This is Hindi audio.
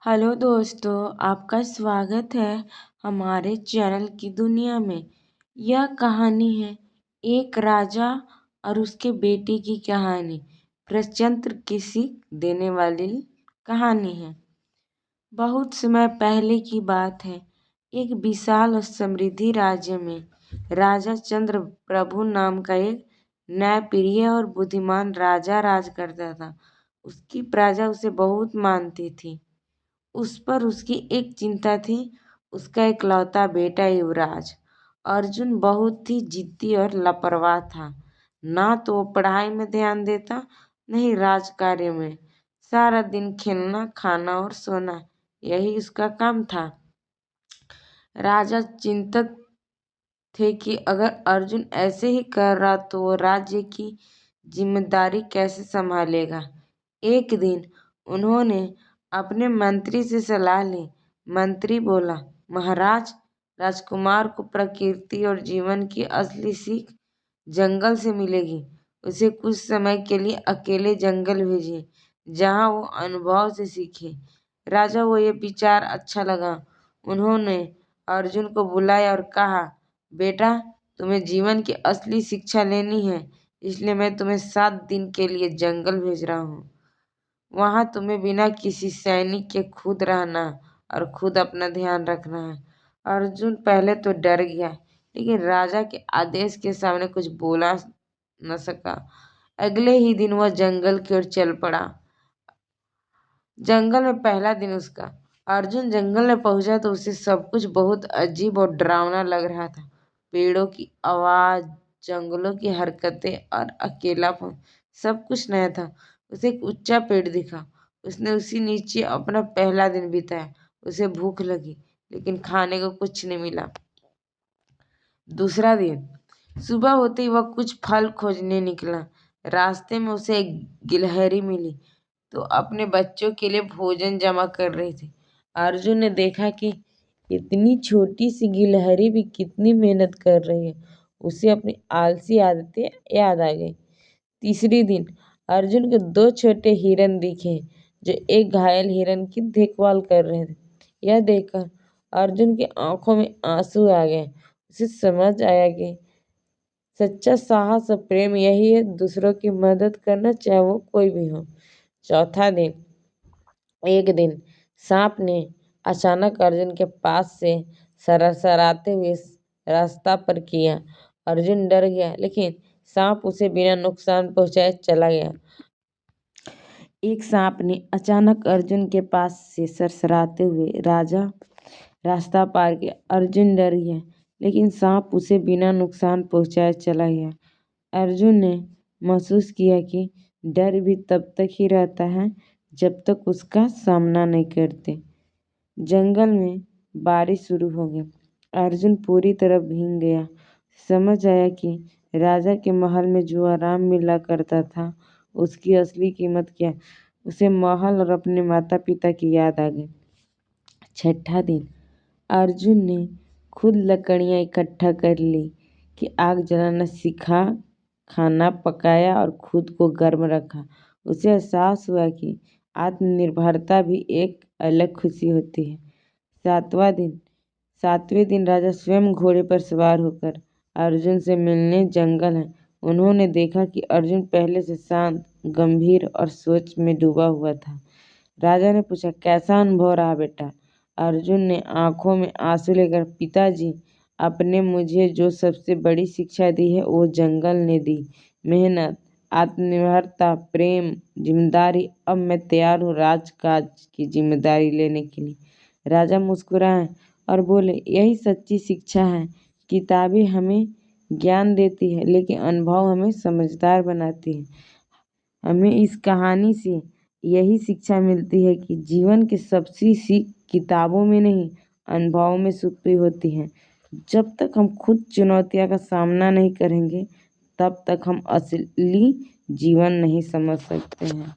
हेलो दोस्तों, आपका स्वागत है हमारे चैनल की दुनिया में। यह कहानी है एक राजा और उसके बेटे की कहानी। प्रश्नतंत्र की सीख देने वाली कहानी है। बहुत समय पहले की बात है। एक विशाल और समृद्धि राज्य में राजा चंद्र प्रभु नाम का एक न्यायप्रिय और बुद्धिमान राजा राज करता था। उसकी प्रजा उसे बहुत मानती थी। उस पर उसकी एक चिंता थी, उसका इकलौता बेटा युवराज अर्जुन बहुत ही जिद्दी और लापरवाह था। ना तो वो पढ़ाई में ध्यान देता, न ही राजकार्य में। सारा दिन खेलना, खाना और सोना, यही उसका काम था। राजा चिंतित थे कि अगर अर्जुन ऐसे ही कर रहा तो वो राज्य की जिम्मेदारी कैसे संभालेगा। एक दिन उन्होंने अपने मंत्री से सलाह ली। मंत्री बोला, महाराज, राजकुमार को प्रकृति और जीवन की असली सीख जंगल से मिलेगी। उसे कुछ समय के लिए अकेले जंगल भेजिए, जहाँ वो अनुभव से सीखे। राजा को ये विचार अच्छा लगा। उन्होंने अर्जुन को बुलाया और कहा, बेटा, तुम्हें जीवन की असली शिक्षा लेनी है, इसलिए मैं तुम्हें 7 दिन के लिए जंगल भेज रहा हूँ। वहां तुम्हें बिना किसी सैनिक के खुद रहना और खुद अपना ध्यान रखना है। अर्जुन पहले तो डर गया, लेकिन राजा के आदेश के सामने कुछ बोला न सका। अगले ही दिन वह जंगल की ओर चल पड़ा। जंगल में पहला दिन उसका। अर्जुन जंगल में पहुंचा तो उसे सब कुछ बहुत अजीब और डरावना लग रहा था। पेड़ों की आवाज, जंगलों की हरकतें और अकेलापन, सब कुछ नया था। उसे एक ऊंचा पेड़ दिखा। उसने उसी नीचे अपना पहला दिन बिताया। उसे भूख लगी, लेकिन खाने को कुछ नहीं मिला। दूसरा दिन सुबह होते ही वह कुछ फल खोजने निकला। रास्ते में उसे एक गिलहरी मिली, तो अपने बच्चों के लिए भोजन जमा कर रही थी। अर्जुन ने देखा कि इतनी छोटी सी गिलहरी भी कितनी मेहनत कर रही है। उसे अपनी आलसी आदतें याद आ गई। तीसरी दिन अर्जुन को 2 छोटे हिरन दिखे, जो एक घायल हिरन की देखभाल कर रहे थे। यह देखकर अर्जुन की आंखों में आंसू आ गए। उसे समझ आया कि सच्चा साहस और प्रेम यही है, दूसरों की मदद करना, चाहे वो कोई भी हो। चौथा दिन एक दिन सांप ने अचानक अर्जुन के पास से सरसराते हुए रास्ता पर किया। अर्जुन डर गया, लेकिन सांप उसे बिना नुकसान पहुंचाए चला गया। एक सांप ने अचानक अर्जुन के पास से सरसराते हुए रास्ता पार किया। अर्जुन डर गया, लेकिन सांप उसे बिना नुकसान पहुंचाए चला गया। अर्जुन ने महसूस किया कि डर भी तब तक ही रहता है जब तक उसका सामना नहीं करते। जंगल में बारिश शुरू हो गई। अर्जुन पूरी तरह भीग गया। समझ आया कि राजा के महल में जो आराम मिला करता था, उसकी असली कीमत क्या है। उसे महल और अपने माता पिता की याद आ गई। छठा दिन अर्जुन ने खुद लकड़ियां इकट्ठा कर ली कि आग जलाना सीखा, खाना पकाया और खुद को गर्म रखा। उसे एहसास हुआ कि आत्मनिर्भरता भी एक अलग खुशी होती है। सातवें दिन राजा स्वयं घोड़े पर सवार होकर अर्जुन से मिलने जंगल है। उन्होंने देखा कि अर्जुन पहले से शांत, गंभीर और सोच में डूबा हुआ था। राजा ने पूछा, कैसा अनुभव रहा बेटा? अर्जुन ने आंखों में आंसू लेकर, पिताजी, आपने मुझे जो सबसे बड़ी शिक्षा दी है वो जंगल ने दी। मेहनत, आत्मनिर्भरता, प्रेम, जिम्मेदारी। अब मैं तैयार हूँ राजकाज की जिम्मेदारी लेने के लिए। राजा मुस्कुराए और बोले, यही सच्ची शिक्षा है। किताबें हमें ज्ञान देती है, लेकिन अनुभव हमें समझदार बनाती है। हमें इस कहानी से यही शिक्षा मिलती है कि जीवन की सबसे सीख किताबों में नहीं, अनुभवों में छुपी होती है। जब तक हम खुद चुनौतियों का सामना नहीं करेंगे, तब तक हम असली जीवन नहीं समझ सकते हैं।